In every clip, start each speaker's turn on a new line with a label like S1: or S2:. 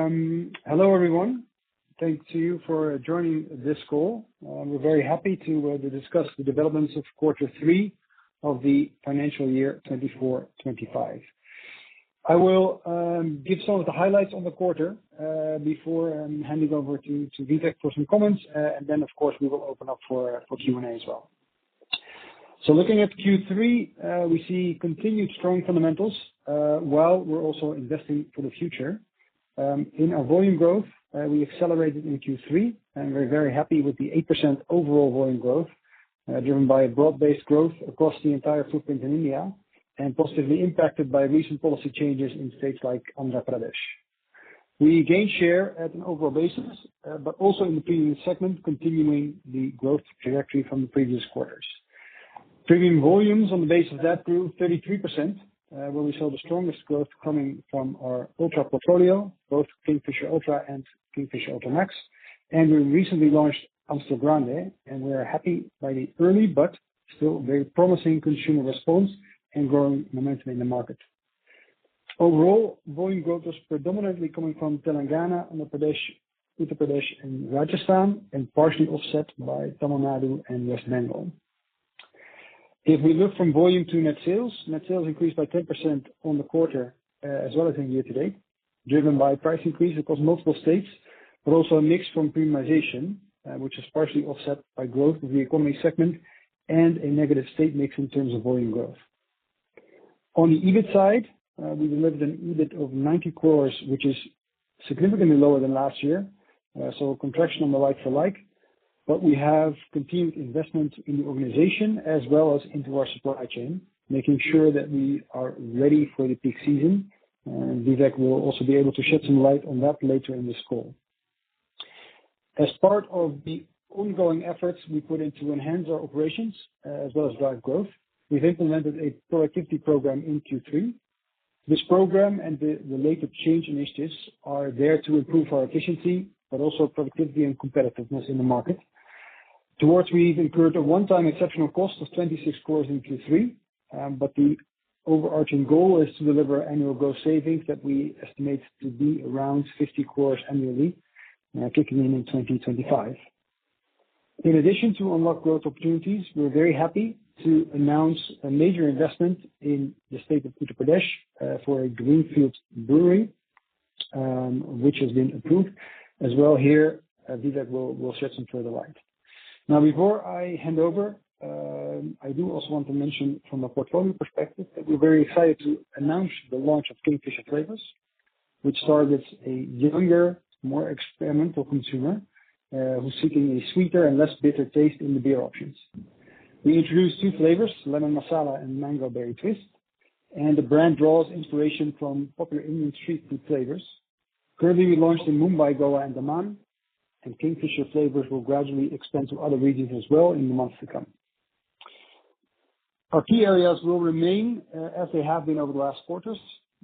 S1: Hello, everyone. Thanks to you for joining this call. We're very happy to discuss the developments of quarter three of the financial year 24-25. I will give some of the highlights on the quarter before handing over to Vivek for some comments, and then, of course, we will open up for Q&A as well. So looking at Q3, we see continued strong fundamentals while we're also investing for the future. In our volume growth, we accelerated in Q3, and we're very happy with the 8% overall volume growth, driven by broad-based growth across the entire footprint in India and positively impacted by recent policy changes in states like Andhra Pradesh. We gained share at an overall basis, but also in the premium segment, continuing the growth trajectory from the previous quarters. Premium volumes on the base of that grew 33%, where we saw the strongest growth coming from our Ultra portfolio, both Kingfisher Ultra and Kingfisher Ultra Max. And we recently launched Amstel Grande, and we are happy by the early but still very promising consumer response and growing momentum in the market. Overall, volume growth was predominantly coming from Telangana, Andhra Pradesh, Uttar Pradesh, and Rajasthan, and partially offset by Tamil Nadu and West Bengal. If we look from volume to net sales increased by 10% on the quarter, as well as in year to date, driven by price increase across multiple states, but also a mix from premiumization, which is partially offset by growth of the economy segment and a negative state mix in terms of volume growth. On the EBIT side, we delivered an EBIT of 90 crores, which is significantly lower than last year, so a contraction on the like-for-like. But we have continued investment in the organization as well as into our supply chain, making sure that we are ready for the peak season. And Vivek will also be able to shed some light on that later in this call. As part of the ongoing efforts we put in to enhance our operations as well as drive growth, we've implemented a productivity program in Q3. This program and the related change initiatives are there to improve our efficiency, but also productivity and competitiveness in the market. Towards we've incurred a one-time exceptional cost of 26 crores in Q3, but the overarching goal is to deliver annual gross savings that we estimate to be around 50 crores annually, kicking in 2025. In addition to unlock growth opportunities, we're very happy to announce a major investment in the state of Uttar Pradesh for a greenfield brewery, which has been approved. As well here, Vivek will shed some further light. Now, before I hand over, I do also want to mention from a portfolio perspective that we're very excited to announce the launch of Kingfisher Flavors, which targets a younger, more experimental consumer who's seeking a sweeter and less bitter taste in the beer options. We introduced two flavors, lemon masala and mango berry twist, and the brand draws inspiration from popular Indian street food flavors. Currently, we launched in Mumbai, Goa, and Daman, and Kingfisher Flavors will gradually expand to other regions as well in the months to come. Our key areas will remain as they have been over the last quarters,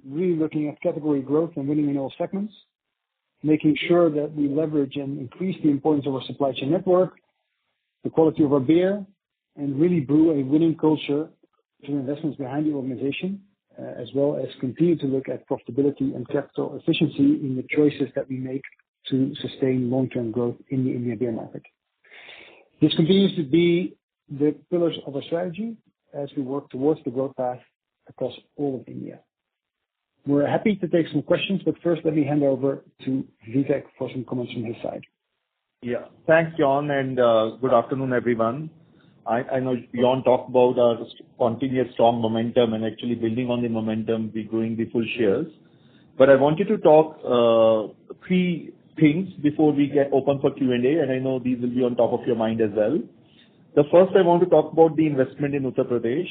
S1: really looking at category growth and winning in all segments, making sure that we leverage and increase the importance of our supply chain network, the quality of our beer, and really brew a winning culture through investments behind the organization, as well as continue to look at profitability and capital efficiency in the choices that we make to sustain long-term growth in the Indian beer market. This continues to be the pillars of our strategy as we work towards the growth path across all of India. We're happy to take some questions, but first let me hand over to Vivek for some comments from his side.
S2: Yeah, thanks, Jorn, and good afternoon, everyone. I know Jorn talked about our continuous strong momentum and actually building on the momentum, we're growing the full shares. But I wanted to talk three things before we get open for Q&A, and I know these will be on top of your mind as well. The first, I want to talk about the investment in Uttar Pradesh.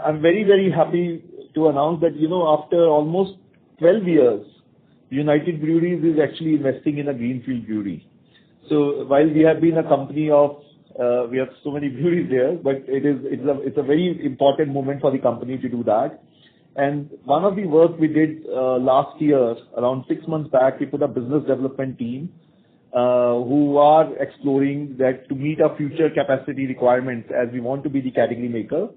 S2: I'm very, very happy to announce that, after almost 12 years, United Breweries is actually investing in a greenfield brewery. So while we have been a company of, we have so many breweries there, but it's a very important moment for the company to do that. And one of the work we did last year, around 6 months back, we put a business development team who are exploring that to meet our future capacity requirements as we want to be the category maker.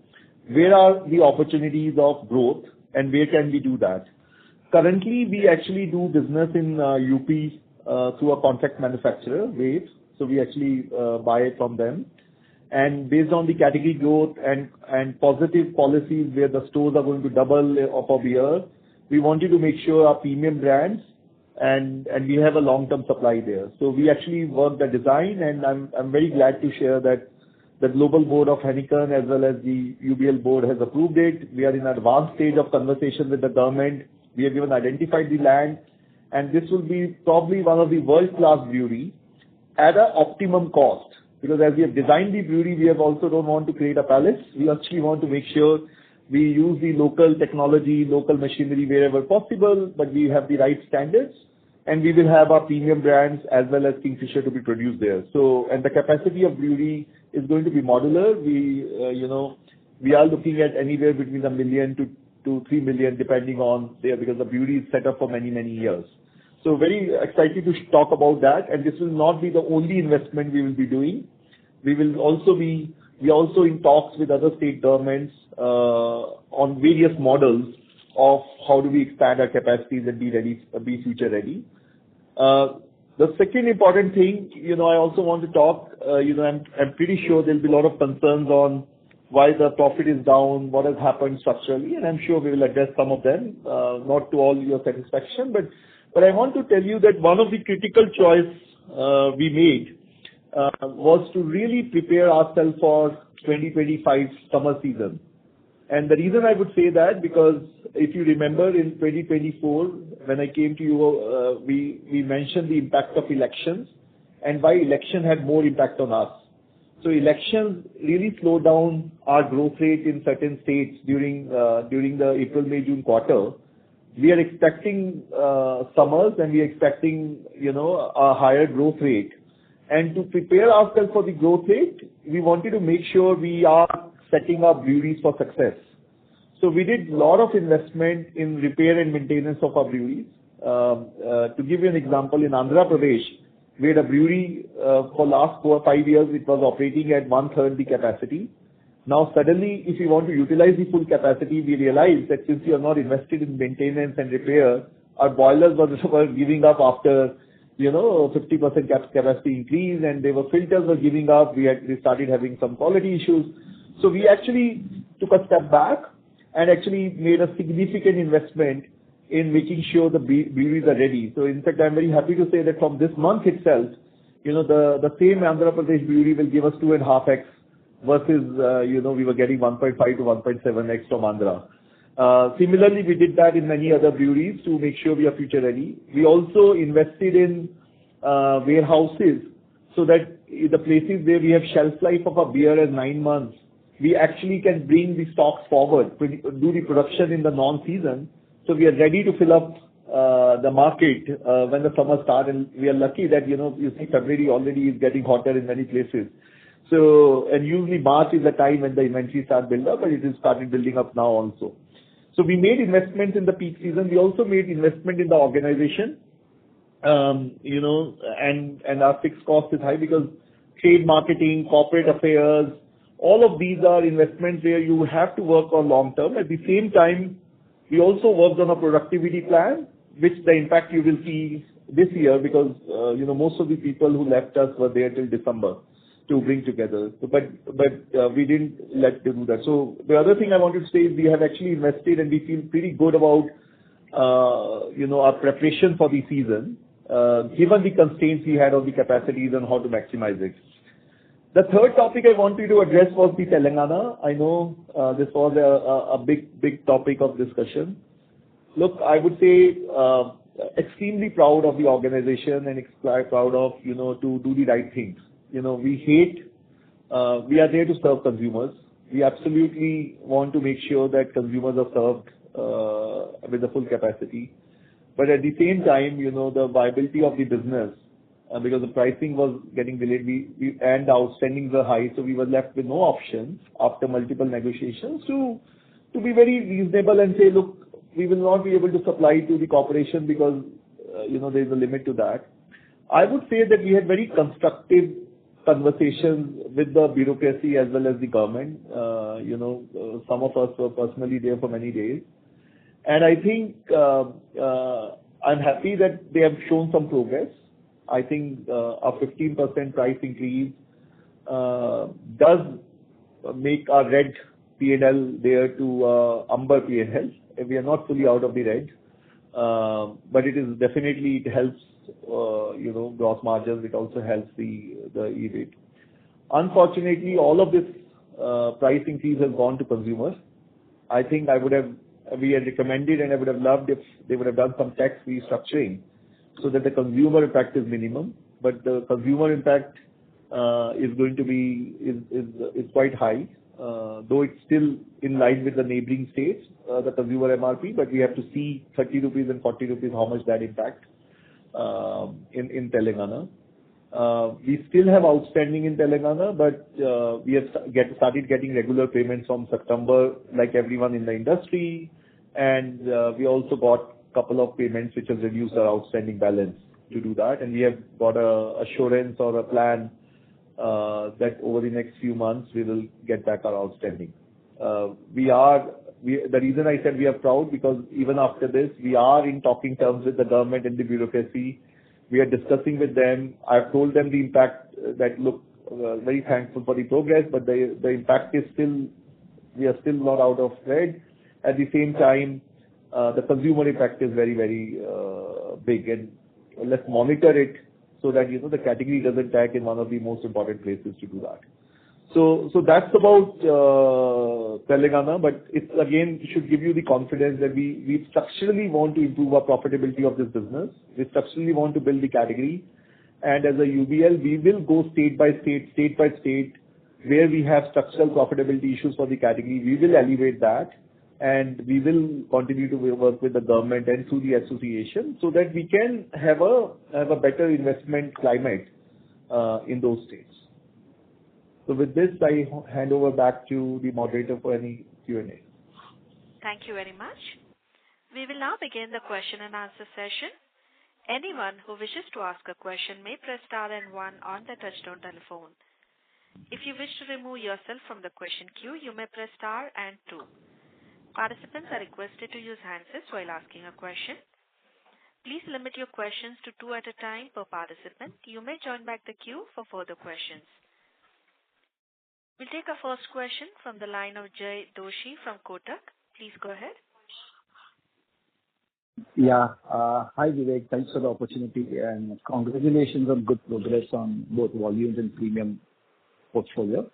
S2: Where are the opportunities of growth and where can we do that? Currently, we actually do business in UP through a contract manufacturer, Waves. So we actually buy it from them. And based on the category growth and positive policies where the stores are going to double of a year, we wanted to make sure our premium brands and we have a long-term supply there. So we actually work the design, and I'm very glad to share that the global board of Heineken as well as the UBL board has approved it. We are in advanced stage of conversation with the government. We have even identified the land, and this will be probably one of the world-class brewery at an optimum cost. Because as we have designed the brewery, we have also don't want to create a palace. We actually want to make sure we use the local technology, local machinery wherever possible, but we have the right standards, and we will have our premium brands as well as Kingfisher to be produced there. So, and the capacity of brewery is going to be modular. We are looking at anywhere between 1 million to 3 million, depending on there, because the brewery is set up for many, many years. So very excited to talk about that, and this will not be the only investment we will be doing. We are also in talks with other state governments on various models of how do we expand our capacities and be future ready. The second important thing, I also want to talk, I'm pretty sure there'll be a lot of concerns on why the profit is down, what has happened structurally, and I'm sure we will address some of them, not to all your satisfaction, but I want to tell you that one of the critical choice we made was to really prepare ourselves for 2025 summer season. And the reason I would say that, because if you remember in 2024, when I came to you, we mentioned the impact of elections and why election had more impact on us. So elections really slowed down our growth rate in certain states during the April, May, June quarter. We are expecting summers, and we are expecting, a higher growth rate. And to prepare ourselves for the growth rate, we wanted to make sure we are setting up breweries for success. So we did a lot of investment in repair and maintenance of our breweries. To give you an example, in Andhra Pradesh, we had a brewery for last 4 or 5 years. It was operating at 1/3 the capacity. Now suddenly, if we want to utilize the full capacity, we realized that since we are not invested in maintenance and repair, our boilers were giving up after 50% capacity increase, and filters were giving up. We started having some quality issues. So we actually took a step back and actually made a significant investment in making sure the breweries are ready. So in fact, I'm very happy to say that from this month itself, the same Andhra Pradesh brewery will give us 2.5x versus, we were getting 1.5 to 1.7x from Andhra. Similarly, we did that in many other breweries to make sure we are future ready. We also invested in warehouses so that the places where we have shelf life of a beer as 9 months, we actually can bring the stocks forward, do the production in the non-season. So we are ready to fill up the market when the summer starts, and we are lucky that, you see February already is getting hotter in many places. So, and usually March is the time when the inventory starts build up, but it has started building up now also. So we made investments in the peak season. We also made investment in the organization, and our fixed cost is high because trade marketing, corporate affairs, all of these are investments where you have to work on long term. At the same time, we also worked on a productivity plan, which the impact you will see this year because, most of the people who left us were there till December to bring together. So, but we didn't let them do that. So the other thing I wanted to say is we have actually invested, and we feel pretty good about, our preparation for the season, given the constraints we had on the capacities and how to maximize it. The third topic I wanted to address was the Telangana. I know this was a big topic of discussion. Look, I would say extremely proud of the organization and proud of, to do the right things. We are there to serve consumers. We absolutely want to make sure that consumers are served with the full capacity. But at the same time, the viability of the business, because the pricing was getting delayed, and the outstandings were high, so we were left with no option after multiple negotiations to be very reasonable and say, look, we will not be able to supply to the corporation because, there is a limit to that. I would say that we had very constructive conversations with the bureaucracy as well as the government. Some of us were personally there for many days. And I think I'm happy that they have shown some progress. I think a 15% price increase does make our red P&L there to amber P&L. We are not fully out of the red, but it helps gross margins. It also helps the EBIT. Unfortunately, all of this price increase has gone to consumers. I think we had recommended, and I would have loved if they would have done some tax restructuring so that the consumer impact is minimum. But the consumer impact is going to be is quite high, though it's still in line with the neighboring states, the consumer MRP. But we have to see 30 rupees and 40 rupees how much that impact in Telangana. We still have outstanding in Telangana, but we have started getting regular payments from September, like everyone in the industry, and we also got a couple of payments which has reduced our outstanding balance to do that, and we have got a assurance or a plan that over the next few months we will get back our outstanding. The reason I said we are proud, because even after this, we are in talking terms with the government and the bureaucracy. We are discussing with them. I've told them the impact that look, very thankful for the progress, but the impact is still, we are still not out of red. At the same time, the consumer impact is very, very big, and let's monitor it so that the category doesn't tag in one of the most important places to do that. So that's about Telangana, but it again should give you the confidence that we structurally want to improve our profitability of this business. We structurally want to build the category, and as a UBL, we will go state by state, where we have structural profitability issues for the category. We will elevate that, and we will continue to work with the government and through the association so that we can have a better investment climate in those states. So with this, I hand over back to the moderator for any Q&A.
S3: Thank you very much. We will now begin the question and answer session. Anyone who wishes to ask a question may press star and 1 on the touchtone telephone. If you wish to remove yourself from the question queue, you may press star and 2. Participants are requested to use handsets while asking a question. Please limit your questions to 2 at a time per participant. You may join back the queue for further questions. We'll take our first question from the line of Jay Doshi from Kotak. Please go ahead.
S4: Yeah. Hi, Vivek. Thanks for the opportunity, and congratulations on good progress on both volumes and premium portfolio.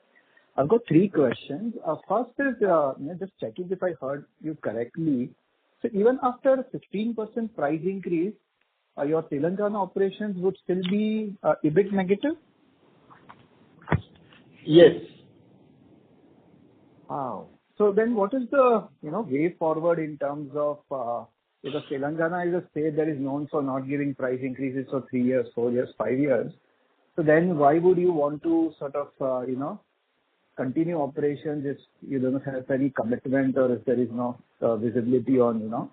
S4: I've got 3 questions. First is just checking if I heard you correctly. So even after 15% price increase, your Telangana operations would still be EBIT negative?
S2: Yes.
S4: Wow. So then what is the way forward in terms of because Telangana is a state that is known for not giving price increases for 3 years, 4 years, 5 years. So then why would you want to sort of continue operations if you don't have any commitment, or if there is no visibility on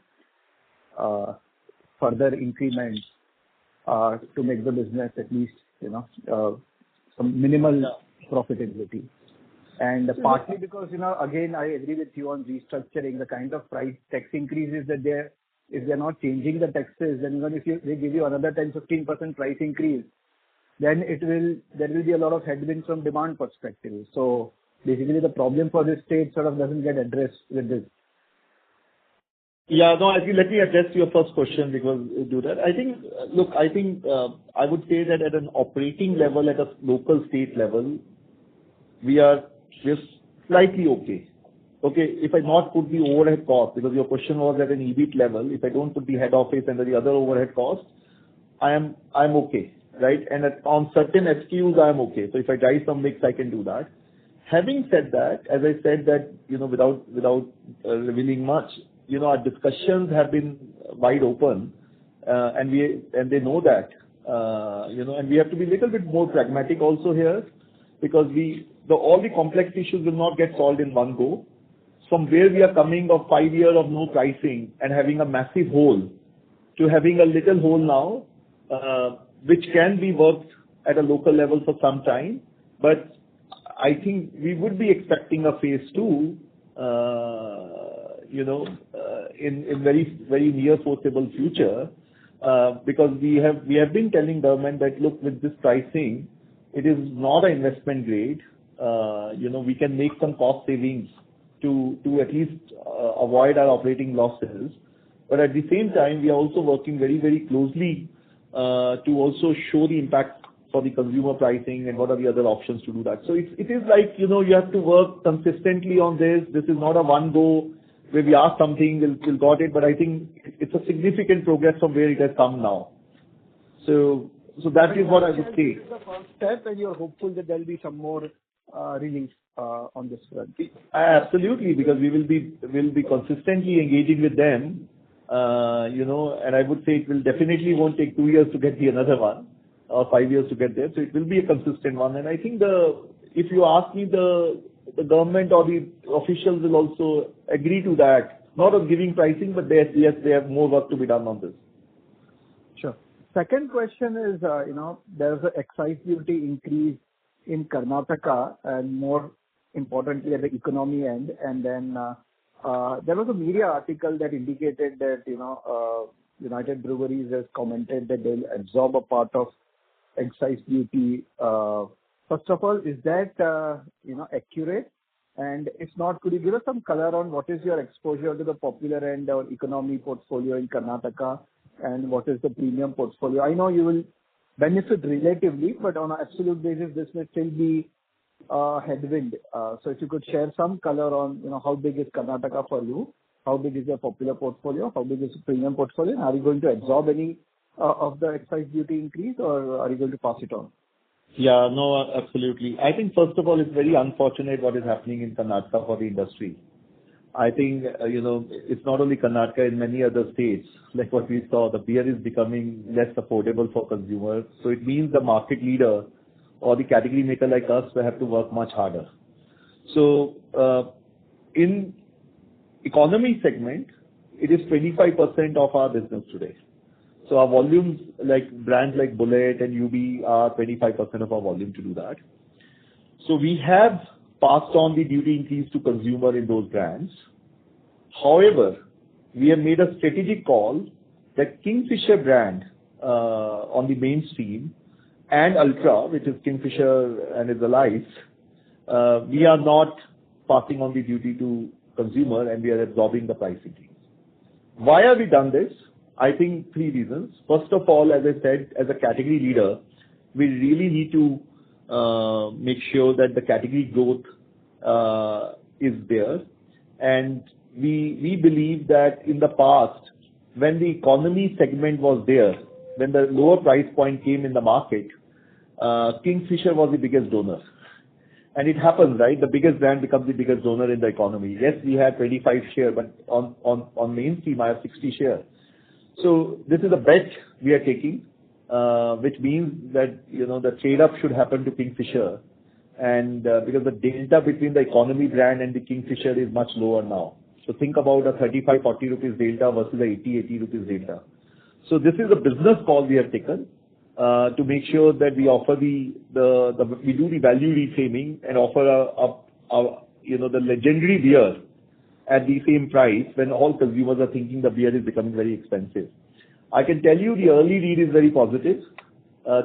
S4: further increments to make the business at least some minimal profitability? And partly because, again, I agree with you on restructuring the kind of price tax increases that if they're not changing the taxes, then even if they give you another 10-15% price increase, then there will be a lot of headwinds from demand perspective. So basically the problem for this state sort of doesn't get addressed with this.
S2: Yeah, no, let me address your first question because do that. I think I would say that at an operating level, at a local state level, we're slightly okay. Okay, if I not put the overhead cost, because your question was at an EBIT level, if I don't put the head office and the other overhead costs, I'm okay, right? And on certain SKUs, I'm okay. So if I drive some mix, I can do that. Having said that, as I said that, without revealing much, our discussions have been wide open, and they know that, and we have to be a little bit more pragmatic also here, because all the complex issues will not get solved in one go. From where we are coming of 5 years of no pricing and having a massive hole to having a little hole now, which can be worked at a local level for some time. But I think we would be expecting a phase 2, in very near foreseeable future, because we have been telling government that, look, with this pricing, it is not an investment grade. We can make some cost savings to at least avoid our operating losses. But at the same time, we are also working very, very closely to also show the impact for the consumer pricing and what are the other options to do that. So it is like, you have to work consistently on this. This is not a one go where we ask something, we'll got it, but I think it's a significant progress from where it has come now. So that is what I would say.
S4: This is the first step, and you're hopeful that there'll be some more relief on this front.
S2: Absolutely, because we'll be consistently engaging with them, and I would say it will definitely won't take 2 years to get the another one or 5 years to get there. So it will be a consistent one. And I think if you ask me, the government or the officials will also agree to that, not of giving pricing, but they have more work to be done on this.
S4: Sure. Second question is, there's an excise duty increase in Karnataka and more importantly at the economy end. And then there was a media article that indicated that, United Breweries has commented that they'll absorb a part of excise duty. First of all, is that, accurate? And if not, could you give us some color on what is your exposure to the popular end or economy portfolio in Karnataka, and what is the premium portfolio? I know you will benefit relatively, but on an absolute basis, this may still be a headwind. So if you could share some color on, how big is Karnataka for you? How big is your popular portfolio? How big is the premium portfolio? And are you going to absorb any of the excise duty increase, or are you going to pass it on?
S2: Yeah, no, absolutely. I think first of all, it's very unfortunate what is happening in Karnataka for the industry. I think, it's not only Karnataka, in many other states, like what we saw, the beer is becoming less affordable for consumers. So it means the market leader or the category maker like us will have to work much harder. So in economy segment, it is 25% of our business today. So our volumes, like brands like Bullet and UB, are 25% of our volume to do that. So we have passed on the duty increase to consumer in those brands. However, we have made a strategic call that Kingfisher brand on the mainstream and Ultra, which is Kingfisher and is Alive, we are not passing on the duty to consumer, and we are absorbing the price increase. Why have we done this? I think 3 reasons. First of all, as I said, as a category leader, we really need to make sure that the category growth is there. And we believe that in the past, when the economy segment was there, when the lower price point came in the market, Kingfisher was the biggest donor. And it happens, right? The biggest brand becomes the biggest donor in the economy. Yes, we had 25 share, but on mainstream, I have 60 share. So this is a bet we are taking, which means that, the trade up should happen to Kingfisher. And because the delta between the economy brand and the Kingfisher is much lower now. So think about a 35-40 rupees delta versus a 80 rupees delta. So this is a business call we have taken to make sure that we offer we do the value reframing and offer the legendary beer at the same price when all consumers are thinking the beer is becoming very expensive. I can tell you the early read is very positive.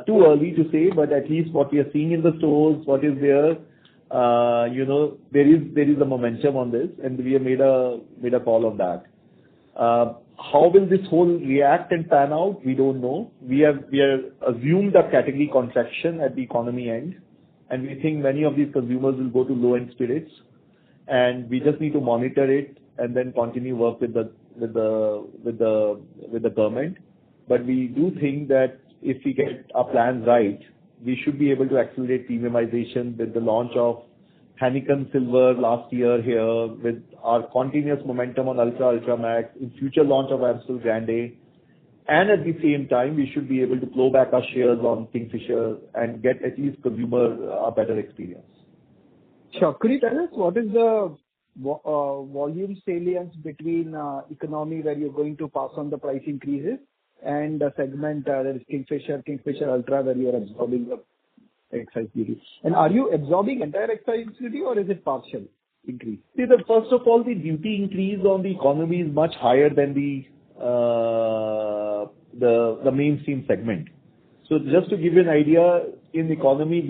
S2: Too early to say, but at least what we are seeing in the stores, what is there, there is a momentum on this, and we have made a call on that. How will this whole react and pan out? We don't know. We have assumed a category contraction at the economy end, and we think many of these consumers will go to low-end spirits, and we just need to monitor it and then continue work with the government. But we do think that if we get our plans right, we should be able to accelerate premiumization with the launch of Heineken Silver last year here, with our continuous momentum on Ultra, Ultra Max, in future launch of Amstel Grande. And at the same time, we should be able to claw back our shares on Kingfisher and get at least consumer a better experience.
S4: Sure. Could you tell us what is the volume salience between economy, where you're going to pass on the price increases, and the segment that is Kingfisher Ultra, where you are absorbing the excise duty? And are you absorbing entire excise duty, or is it partial? increase?
S2: See, first of all, the duty increase on the economy is much higher than the mainstream segment. So just to give you an idea, in economy,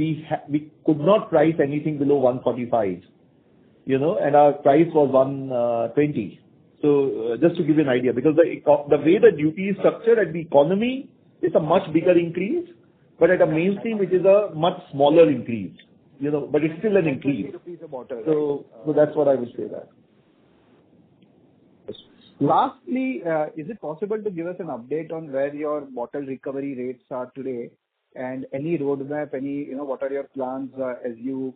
S2: we could not price anything below 145, and our price was 120. So just to give you an idea, because the way the duty is structured at the economy, it's a much bigger increase, but at a mainstream, it is a much smaller increase. But it's still an increase. So that's what I would say that.
S4: Lastly, is it possible to give us an update on where your bottle recovery rates are today, and any roadmap, what are your plans as you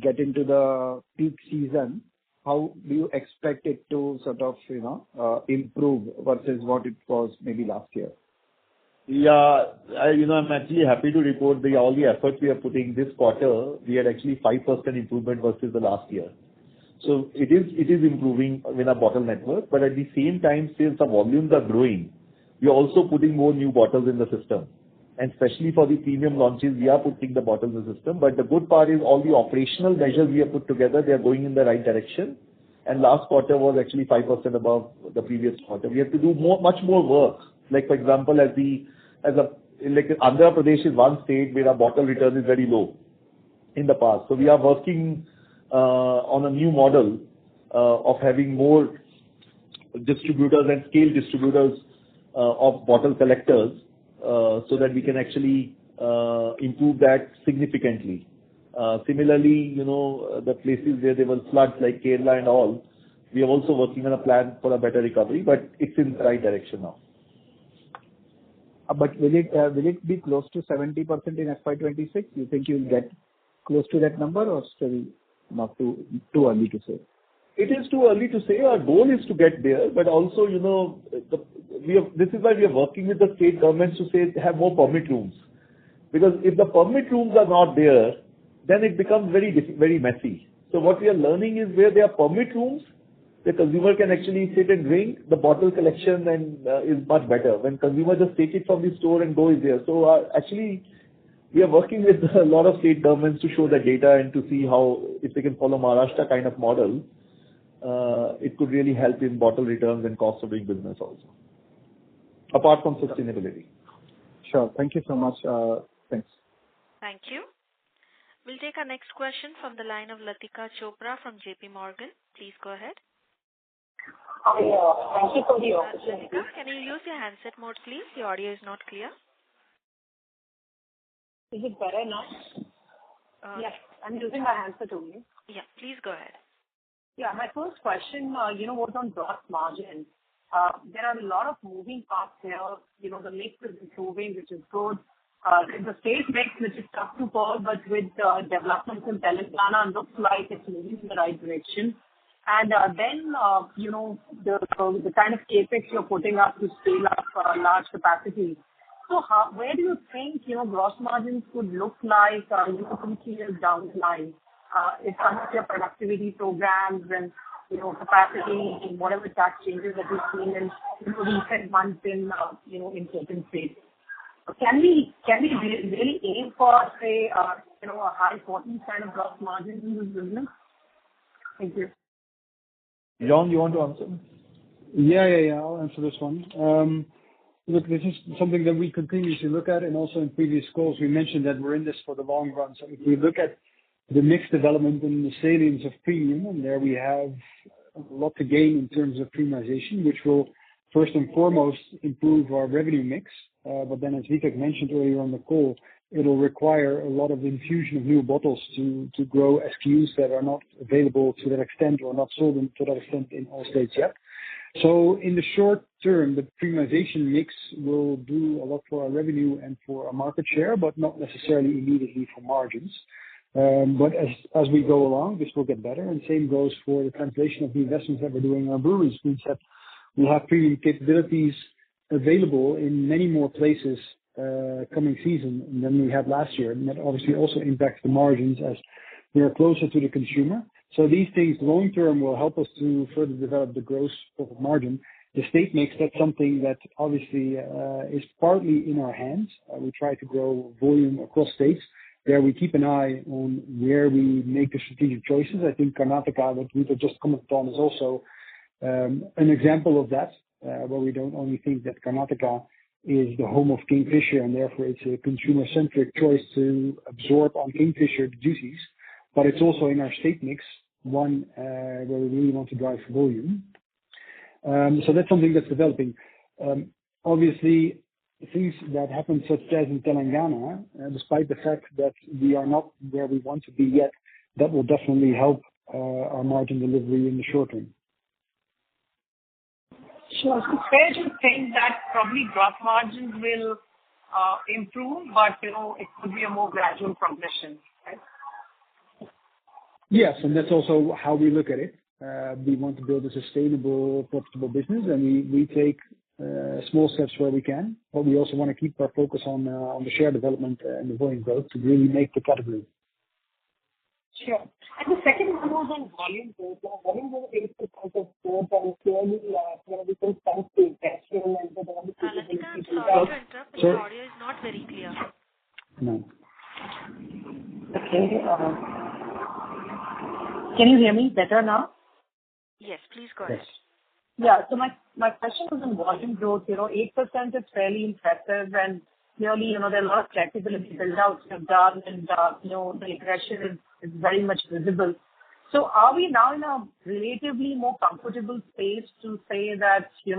S4: get into the peak season? How do you expect it to sort of, improve versus what it was maybe last year?
S2: Yeah, I'm actually happy to report all the efforts we are putting this quarter. We had actually 5% improvement versus the last year. So it is improving in our bottle network, but at the same time, since the volumes are growing, we are also putting more new bottles in the system. And especially for the premium launches, we are putting the bottles in the system. But the good part is all the operational measures we have put together, they are going in the right direction. And last quarter was actually 5% above the previous quarter. We have to do much more work. Like for example, like Andhra Pradesh is one state where our bottle return is very low in the past. So we are working on a new model of having more distributors and scale distributors of bottle collectors so that we can actually improve that significantly. Similarly, the places where there were floods like Kerala and all, we are also working on a plan for a better recovery, but it's in the right direction now.
S4: But will it be close to 70% in FY26? You think you'll get close to that number, or still not too early to say?
S2: It is too early to say. Our goal is to get there, but also, this is why we are working with the state governments to say have more permit rooms. Because if the permit rooms are not there, then it becomes very, very messy. So what we are learning is where there are permit rooms, the consumer can actually sit and drink, the bottle collection is much better. When consumer just take it from the store and go is there. So actually, we are working with a lot of state governments to show the data and to see how, if they can follow Maharashtra kind of model, it could really help in bottle returns and cost of doing business also, apart from sustainability.
S4: Sure. Thank you so much. Thanks.
S3: Thank you. We'll take our next question from the line of Latika Chopra from JP Morgan. Please go ahead.
S5: Thank you for the opportunity.
S3: Latika, can you use your handset mode, please? The audio is not clear.
S5: Is it better now? Yes, I'm using my handset only.
S3: Yeah, please go ahead.
S5: Yeah, my first question, was on gross margin. There are a lot of moving parts here. The mix is improving, which is good. The state mix, which is tough to call, but with developments in Telangana, looks like it's moving in the right direction. And then, the kind of capex you're putting up to scale up large capacity. So where do you think, gross margins could look like, 2-3 years down the line? If some of your productivity programs and, capacity and whatever tax changes that we've seen in recent months in certain states. Can we really aim for, say, a high 40s kind of gross margin in this business? Thank you.
S2: John, you want to answer?
S1: Yeah. I'll answer this one. Look, this is something that we continuously look at, and also in previous calls we mentioned that we're in this for the long run. So if we look at the mix development and the salience of premium, and there we have a lot to gain in terms of premiumization, which will first and foremost improve our revenue mix. But then, as Vivek mentioned earlier on the call, it'll require a lot of infusion of new bottles to grow SKUs that are not available to that extent or not sold to that extent in all states yet. So in the short term, the premiumization mix will do a lot for our revenue and for our market share, but not necessarily immediately for margins. But as we go along, this will get better. And same goes for the translation of the investments that we're doing in our breweries. We said we have premium capabilities available in many more places coming season than we had last year. And that obviously also impacts the margins as we are closer to the consumer. So these things long term will help us to further develop the gross profit margin. The state mix, that's something that obviously is partly in our hands. We try to grow volume across states, there we keep an eye on where we make the strategic choices. I think Karnataka, what Rita just commented on, is also an example of that, where we don't only think that Karnataka is the home of Kingfisher and therefore it's a consumer-centric choice to absorb on Kingfisher the duties, but it's also in our state mix, one where we really want to drive volume. So that's something that's developing. Obviously, things that happen such as in Telangana, despite the fact that we are not where we want to be yet, that will definitely help our margin delivery in the short term.
S5: Sure. So fair to think that probably gross margins will improve, but it could be a more gradual progression, right?
S1: Yes, and that's also how we look at it. We want to build a sustainable, profitable business, and we take small steps where we can, but we also want to keep our focus on the share development and the volume growth to really make the category.
S5: Sure. And the second one was on volume growth. Volume growth is 8% of growth, and clearly, we can sense the intention and the
S3: Latika, I'm sorry to interrupt, but the audio is not very clear.
S1: No.
S5: Okay. Can you hear me better now?
S3: Yes, please go ahead.
S1: Yes.
S5: Yeah. So my question was on volume growth. 8% is fairly impressive, and clearly, there are a lot of flexibility built out have done, and the aggression is very much visible. So are we now in a relatively more comfortable space to say that 6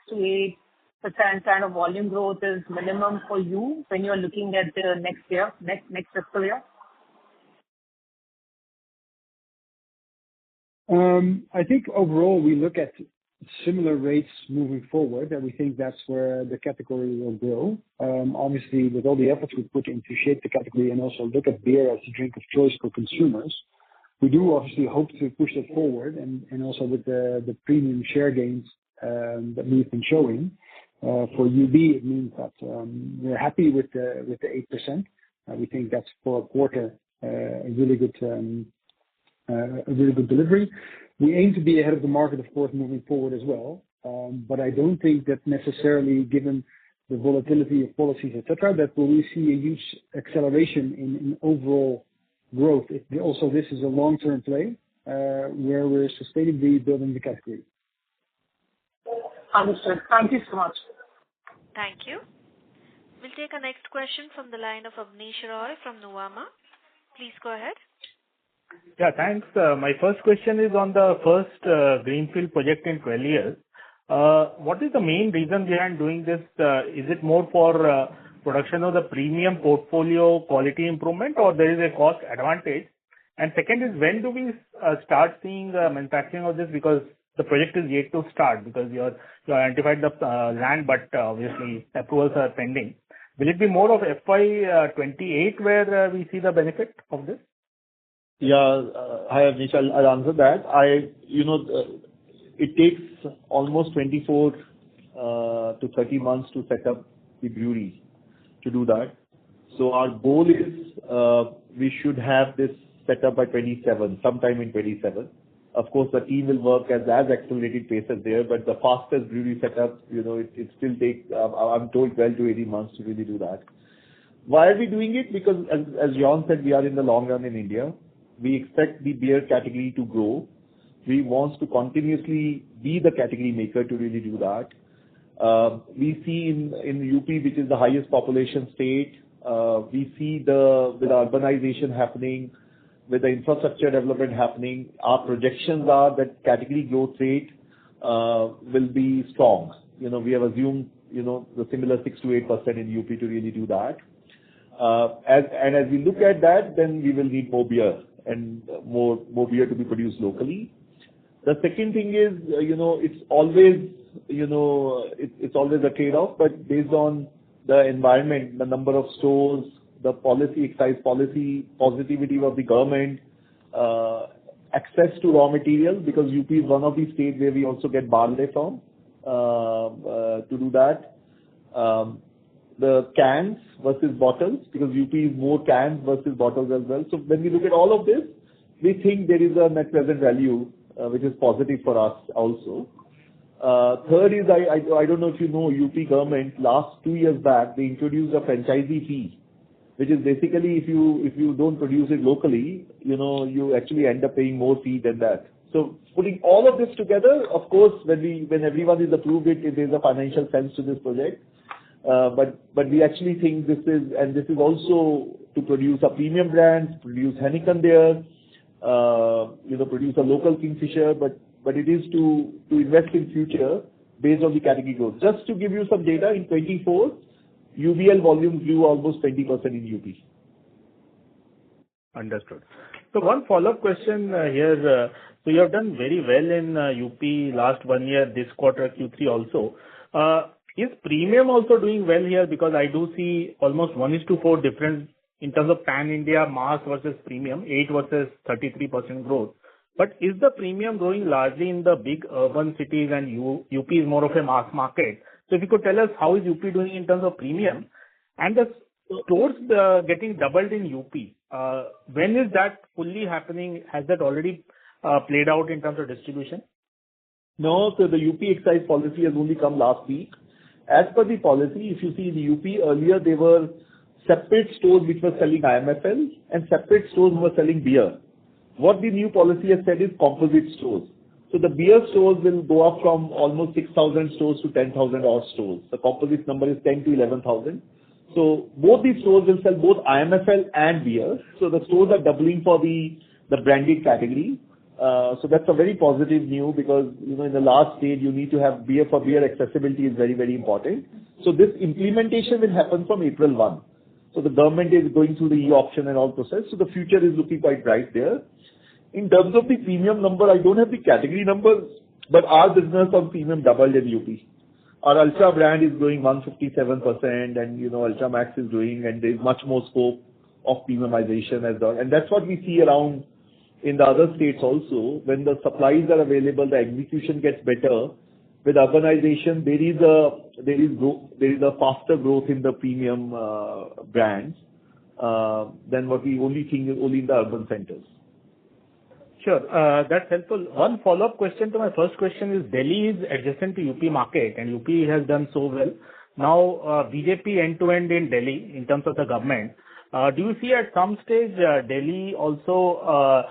S5: to 8% kind of volume growth is minimum for you when you're looking at the next year, next fiscal year?
S1: I think overall we look at similar rates moving forward, and we think that's where the category will grow. Obviously, with all the efforts we put in to shape the category and also look at beer as a drink of choice for consumers, we do obviously hope to push that forward, and also with the premium share gains that we've been showing. For UB, it means that we're happy with the 8%. We think that's for a quarter a really good delivery. We aim to be ahead of the market, of course, moving forward as well. But I don't think that necessarily, given the volatility of policies, etc., that we will see a huge acceleration in overall growth. Also, this is a long-term play where we're sustainably building the category.
S5: Understood. Thank you so much.
S3: Thank you. We'll take our next question from the line of Abneesh Roy from Nuvama. Please go ahead.
S6: Yeah, thanks. My first question is on the first greenfield project in 12 years. What is the main reason behind doing this? Is it more for production of the premium portfolio quality improvement, or there is a cost advantage? And second is, when do we start seeing manufacturing of this? Because the project is yet to start, because you identified the land, but obviously approvals are pending. Will it be more of FY 28 where we see the benefit of this?
S2: Yeah, hi Abneesh, I'll answer that. It takes almost 24 to 30 months to set up the brewery to do that. So our goal is we should have this set up by 27, sometime in 27. Of course, the team will work as accelerated pace as there, but the fastest brewery setup, it still takes, I'm told, 12 to 18 months to really do that. Why are we doing it? Because as Jan said, we are in the long run in India. We expect the beer category to grow. We want to continuously be the category maker to really do that. We see in UP, which is the highest population state, we see with the urbanization happening, with the infrastructure development happening, our projections are that category growth rate will be strong. We have assumed the similar 6 to 8% in UP to really do that. As we look at that, then we will need more beer and more beer to be produced locally. The second thing is, it's always a trade-off, but based on the environment, the number of stores, the excise policy, positivity of the government, access to raw materials, because UP is one of the states where we also get barley from to do that. The cans versus bottles, because UP is more cans versus bottles as well. So when we look at all of this, we think there is a net present value which is positive for us also. Third is, I don't know if you know, UP government last 2 years back, they introduced a franchisee fee which is basically if you don't produce it locally, you actually end up paying more fee than that. So putting all of this together, of course, when everyone is approved it is a financial sense to this project. But we actually think this is also to produce a premium brand, produce Heineken there, produce a local Kingfisher, but it is to invest in future based on the category growth. Just to give you some data, in 24, UBL volume grew almost 20% in UP.
S6: Understood. So one follow-up question here. So you have done very well in UP last 1 year, this quarter, Q3 also. Is premium also doing well here? Because I do see almost 1:4 difference in terms of pan-India mass versus premium, 8 versus 33% growth. But is the premium growing largely in the big urban cities and UP is more of a mass market? So if you could tell us how is UP doing in terms of premium and the stores getting doubled in UP, when is that fully happening? Has that already played out in terms of distribution?
S2: No, so the UP excise policy has only come last week. As per the policy, if you see in the UP earlier, there were separate stores which were selling IMFL and separate stores who were selling beer. What the new policy has said is composite stores. So the beer stores will go up from almost 6,000 stores to 10,000 odd stores. The composite number is 10 to 11,000. So both these stores will sell both IMFL and beer. So the stores are doubling for the branded category. So that's a very positive news because, in the last stage, you need to have beer for beer accessibility is very, very important. So this implementation will happen from April 1. So the government is going through the e-auction and all process. So the future is looking quite bright there. In terms of the premium number, I don't have the category numbers, but our business on premium doubled in UP. Our Ultra brand is growing 157% and, Ultra Max is growing and there's much more scope of premiumization as well. And that's what we see around in the other states also. When the supplies are available, the execution gets better. With urbanization, there is a faster growth in the premium brands than what we only think only in the urban centers.
S6: Sure, that's helpful. One follow-up question to my first question is Delhi is adjacent to UP market and UP has done so well. Now BJP end-to-end in Delhi in terms of the government. Do you see at some stage Delhi also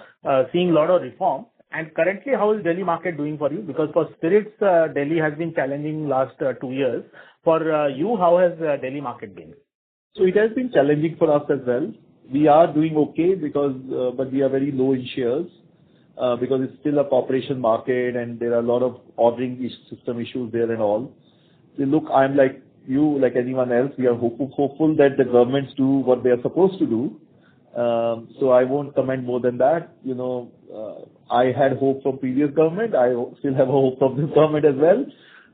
S6: seeing a lot of reform? And currently, how is Delhi market doing for you? Because for spirits, Delhi has been challenging last 2 years. For you, how has Delhi market been?
S2: So it has been challenging for us as well. We are doing okay because, but we are very low in shares because it's still a corporation market and there are a lot of ordering system issues there and all. So look, I'm like you, like anyone else, we are hopeful that the governments do what they are supposed to do. So I won't comment more than that. I had hope from previous government. I still have hope from this government as well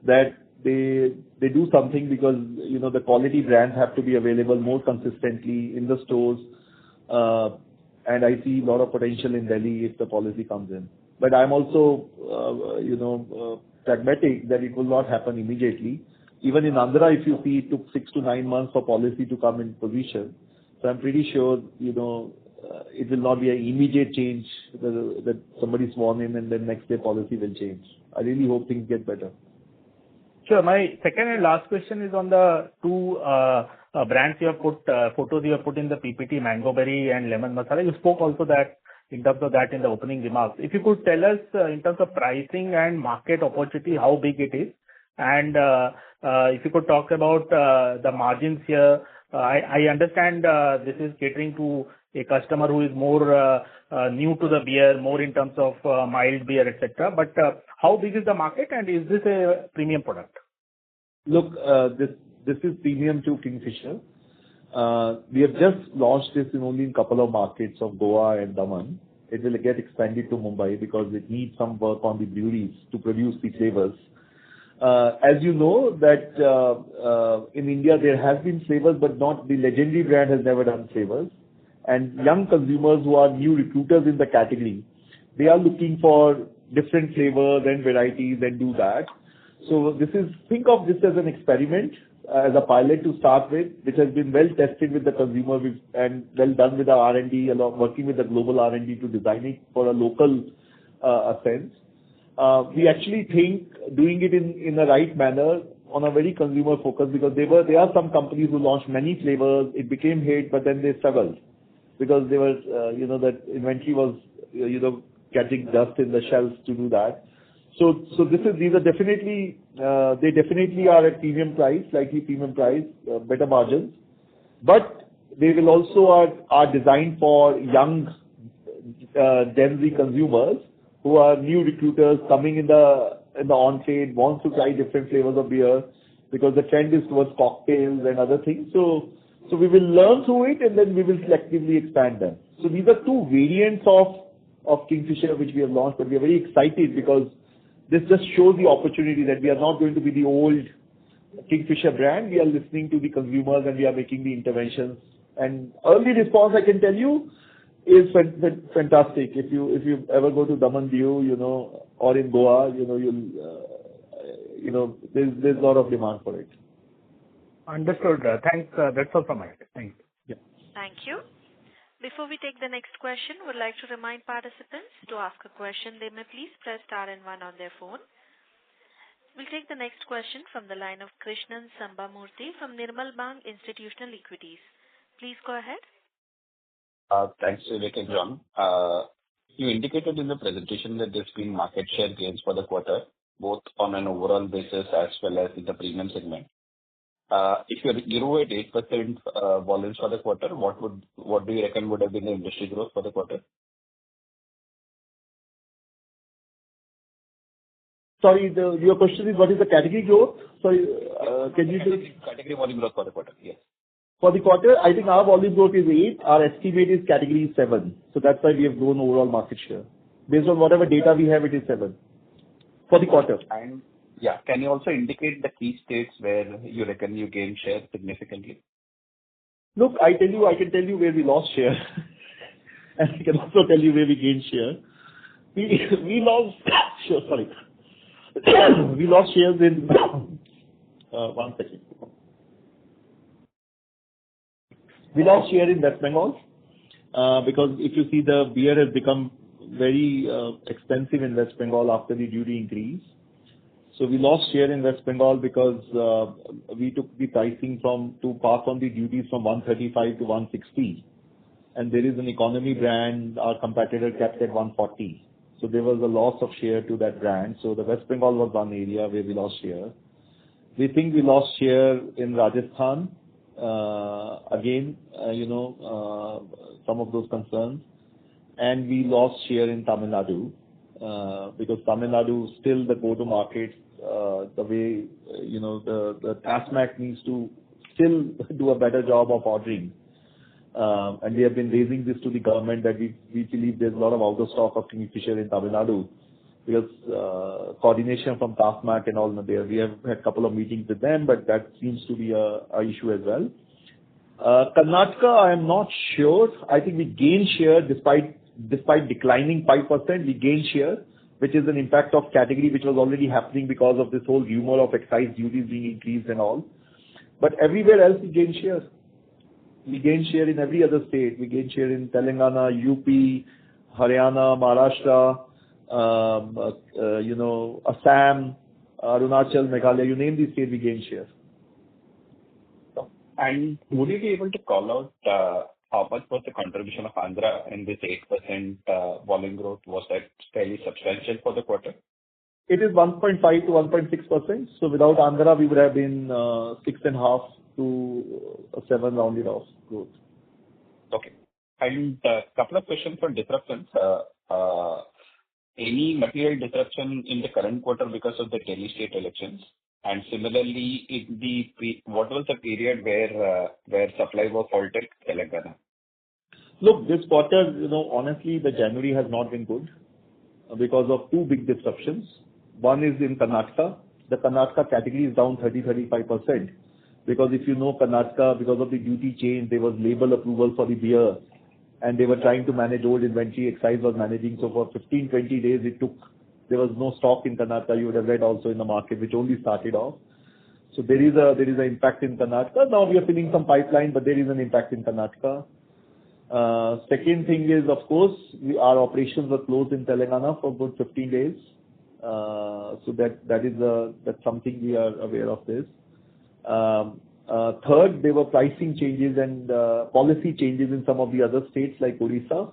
S2: that they do something because, the quality brands have to be available more consistently in the stores. And I see a lot of potential in Delhi if the policy comes in. But I'm also, pragmatic that it will not happen immediately. Even in Andhra, if you see, it took 6 to 9 months for policy to come in position. So I'm pretty sure, it will not be an immediate change that somebody sworn in and then next day policy will change. I really hope things get better.
S6: Sure. My second and last question is on the two brands you have put, photos you have put in the PPT, Mango Berry and Lemon Masala. You spoke also that in terms of that in the opening remarks. If you could tell us in terms of pricing and market opportunity, how big it is. And if you could talk about the margins here. I understand this is catering to a customer who is more new to the beer, more in terms of mild beer, etc. But how big is the market and is this a premium product?
S2: Look, this is premium to Kingfisher. We have just launched this in only a couple of markets of Goa and Daman. It will get expanded to Mumbai because it needs some work on the breweries to produce the flavors. As you know that in India there have been flavors, but not the legendary brand has never done flavors. And young consumers who are new recruiters in the category, they are looking for different flavors and varieties and do that. So think of this as an experiment, as a pilot to start with, which has been well tested with the consumer and well done with the R&D, working with the global R&D to design it for a local sense. We actually think doing it in the right manner, on a very consumer focus because there are some companies who launched many flavors. It became hit, but then they struggled because they were, that inventory was, catching dust in the shelves to do that. So these are definitely, they definitely are at premium price, slightly premium price, better margins, but they will also are designed for young Gen Z consumers who are new recruiters coming in the on-trade, wants to try different flavors of beer because the trend is towards cocktails and other things. So we will learn through it and then we will selectively expand them. So these are two variants of Kingfisher which we have launched, but we are very excited because this just shows the opportunity that we are not going to be the old Kingfisher brand. We are listening to the consumers and we are making the interventions. And early response, I can tell you, is fantastic. If you ever go to Daman Diu, or in Goa, there's a lot of demand for it.
S6: Understood. Thanks. That's all from my side. Thank you.
S2: Yeah.
S3: Thank you. Before we take the next question, would like to remind participants to ask a question. They may please press star and one on their phone. We'll take the next question from the line of Krishnan Sambamurthy from Nirmal Bang Institutional Equities. Please go ahead.
S7: Thanks, Vivek and John. You indicated in the presentation that there's been market share gains for the quarter, both on an overall basis as well as in the premium segment. If you grew at 8% volumes for the quarter, what do you reckon would have been the industry growth for the quarter?
S2: Sorry, your question is what is the category growth? Sorry, can you just...
S7: Category volume growth for the quarter, yes.
S2: For the quarter, I think our volume growth is 8. Our estimate is category 7. So that's why we have grown overall market share. Based on whatever data we have, it is 7 for the quarter.
S7: And yeah, can you also indicate the key states where you reckon you gained share significantly?
S2: Look, I can tell you where we lost share. And I can also tell you where we gained share. We lost, sorry. We lost shares in, one second. We lost share in West Bengal because if you see the beer has become very expensive in West Bengal after the duty increase. So we lost share in West Bengal because we took the pricing to pass on the duties from 135 to 160. And there is an economy brand, our competitor kept at 140. So there was a loss of share to that brand. So the West Bengal was one area where we lost share. We think we lost share in Rajasthan. Again, some of those concerns. And we lost share in Tamil Nadu because Tamil Nadu still the go-to-market, the way, the TASMAC needs to still do a better job of ordering. And we have been raising this to the government that we believe there's a lot of out of stock of Kingfisher in Tamil Nadu because coordination from TASMAC and all there. We have had a couple of meetings with them, but that seems to be a issue as well. Karnataka, I am not sure. I think we gained share despite declining 5%. We gained share, which is an impact of category which was already happening because of this whole rumor of excise duties being increased and all. But everywhere else we gained share. We gained share in every other state. We gained share in Telangana, UP, Haryana, Maharashtra, Assam, Arunachal, Meghalaya. You name these states, we gained share.
S7: And would you be able to call out how much was the contribution of Andhra in this 8% volume growth? Was that fairly substantial for the quarter?
S2: It is 1.5 to 1.6%. So without Andhra, we would have been 6.5 to 7 rounded off growth.
S7: Okay. And a couple of questions on disruptions. Any material disruption in the current quarter because of the Delhi state elections? And similarly, what was the period where supply was halted in Telangana?
S2: Look, this quarter, honestly, the January has not been good because of two big disruptions. One is in Karnataka. The Karnataka category is down 30-35%. Because if you know Karnataka, because of the duty change, there was label approval for the beer and they were trying to manage old inventory, excise was managing. So for 15-20 days it took, there was no stock in Karnataka. You would have read also in the market, which only started off. So there is an impact in Karnataka. Now we are filling some pipeline, but there is an impact in Karnataka. Second thing is, of course, our operations were closed in Telangana for about 15 days. So that's something we are aware of this. Third, there were pricing changes and policy changes in some of the other states like Odisha.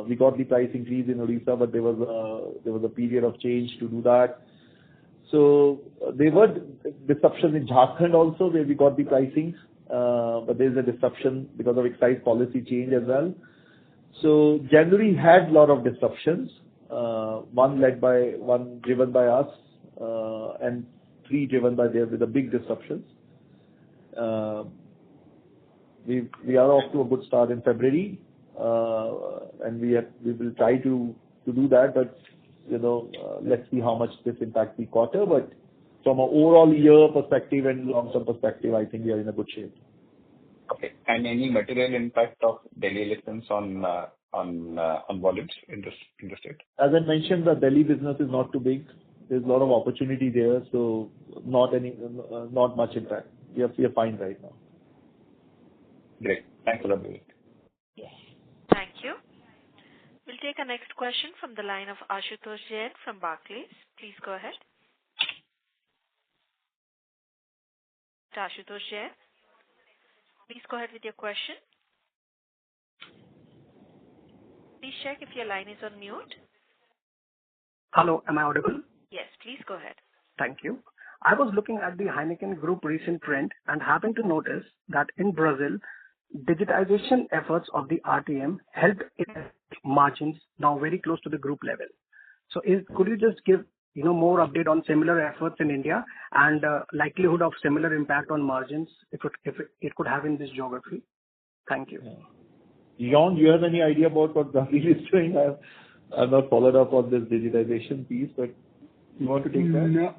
S2: We got the price increase in Odisha, but there was a period of change to do that. So there were disruptions in Jharkhand also, where we got the pricing, but there's a disruption because of excise policy change as well. So January had a lot of disruptions, one driven by us, and 3 driven by there with the big disruptions. We are off to a good start in February, and we will try to do that, but let's see how much this impacts the quarter. But from an overall year perspective and long-term perspective, I think we are in a good shape.
S7: Okay. And any material impact of Delhi elections on volumes in the state?
S2: As I mentioned, the Delhi business is not too big. There's a lot of opportunity there, so not much impact. We are fine right now.
S7: Great. Thanks a lot, Vivek.
S3: Thank you. We'll take a next question from the line of Ashutosh Jain from Barclays. Please go ahead. Ashutosh Jain, please go ahead with your question. Please check if your line is on mute.
S8: Hello, am I audible?
S3: Yes, please go ahead.
S8: Thank you. I was looking at the Heineken Group recent trend and happened to notice that in Brazil, digitization efforts of the RTM helped its margins now very close to the group level. So could you just give more update on similar efforts in India and likelihood of similar impact on margins if it could have in this geography? Thank you.
S2: Jan, do you have any idea about what Brazil is doing? I've not followed up on this digitization piece, but you want to take that?
S1: No.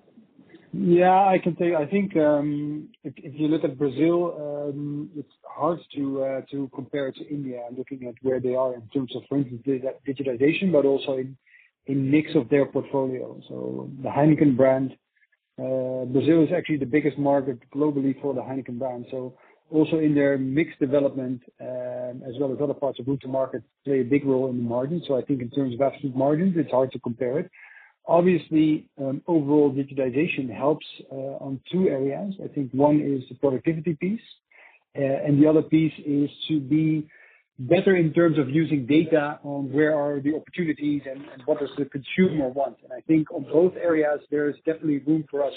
S1: Yeah, I can tell you. I think if you look at Brazil, it's hard to compare it to India, looking at where they are in terms of, for instance, digitization, but also in mix of their portfolio. So the Heineken brand, Brazil is actually the biggest market globally for the Heineken brand. So also in their mix development, as well as other parts of route to market, play a big role in the margin. So I think in terms of absolute margins, it's hard to compare it. Obviously, overall digitization helps on 2 areas. I think one is the productivity piece, and the other piece is to be better in terms of using data on where are the opportunities and what does the consumer want. And I think on both areas, there is definitely room for us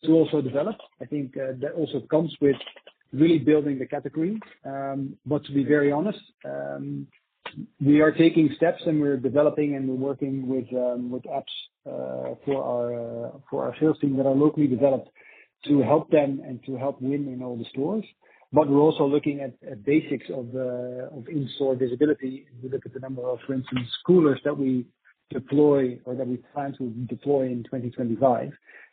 S1: to also develop. I think that also comes with really building the category. But to be very honest, we are taking steps and we're developing and we're working with apps for our sales team that are locally developed to help them and to help win in all the stores. But we're also looking at basics of in-store visibility. We look at the number of, for instance, coolers that we deploy or that we plan to deploy in 2025.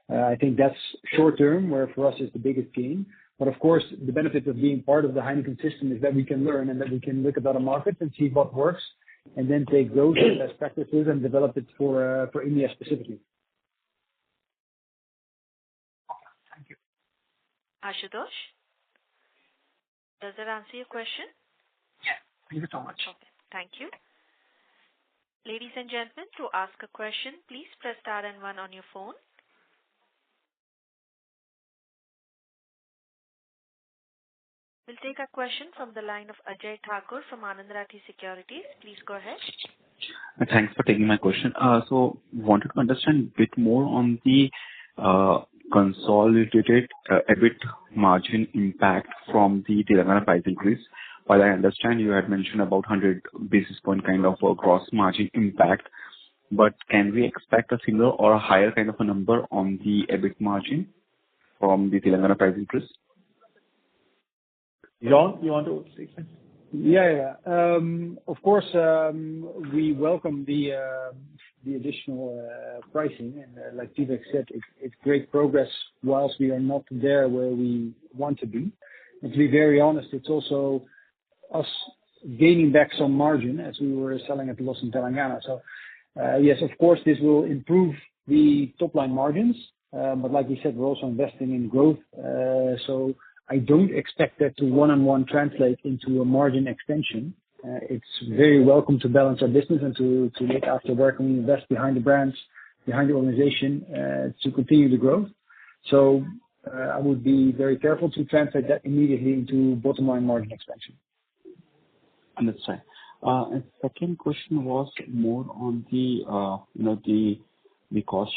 S1: I think that's short term, where for us is the biggest gain. But of course, the benefit of being part of the Heineken system is that we can learn and that we can look at other markets and see what works, and then take those best practices and develop it for India specifically.
S8: Thank you.
S3: Ashutosh, does that answer your question?
S8: Yeah. Thank you so much.
S3: Okay. Thank you. Ladies and gentlemen, to ask a question, please press star and 1 on your phone. We'll take a question from the line of Ajay Thakur from Anand Rathi Securities. Please go ahead.
S9: Thanks for taking my question. So wanted to understand a bit more on the consolidated EBIT margin impact from the Telangana price increase. While I understand you had mentioned about 100 basis point kind of a gross margin impact, but can we expect a similar or a higher kind of a number on the EBIT margin from the Telangana price increase?
S2: Jan, you want to say something?
S1: Yeah. Of course, we welcome the additional pricing, and like Vivek said, it's great progress whilst we are not there where we want to be. And to be very honest, it's also us gaining back some margin as we were selling at a loss in Telangana. So yes, of course, this will improve the top line margins, but like we said, we're also investing in growth. So I don't expect that to one-on-one translate into a margin extension. It's very welcome to balance our business and to look after where can we invest behind the brands behind the organization to continue the growth. So I would be very careful to translate that immediately into bottom line margin expansion.
S9: Understand. And second question was more on the cost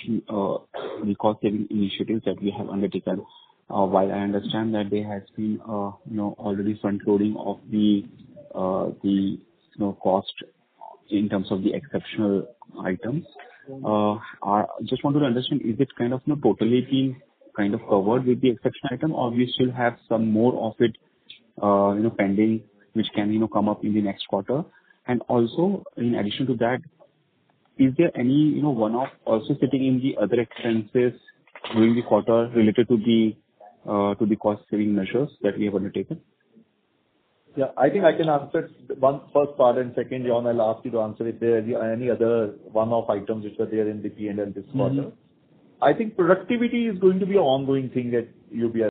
S9: saving initiatives that we have undertaken. While I understand that there has been already front loading of the cost in terms of the exceptional items. I just wanted to understand, is it kind of totally been kind of covered with the exceptional item, or we still have some more of it pending, which can come up in the next quarter? And also, in addition to that, is there any one-off also sitting in the other expenses during the quarter related to the cost saving measures that we have undertaken?
S2: Yeah, I think I can answer one first part, and second, Jan, I'll ask you to answer if there are any other one-off items which were there in the P&L this quarter. I think productivity is going to be an ongoing thing at UBS.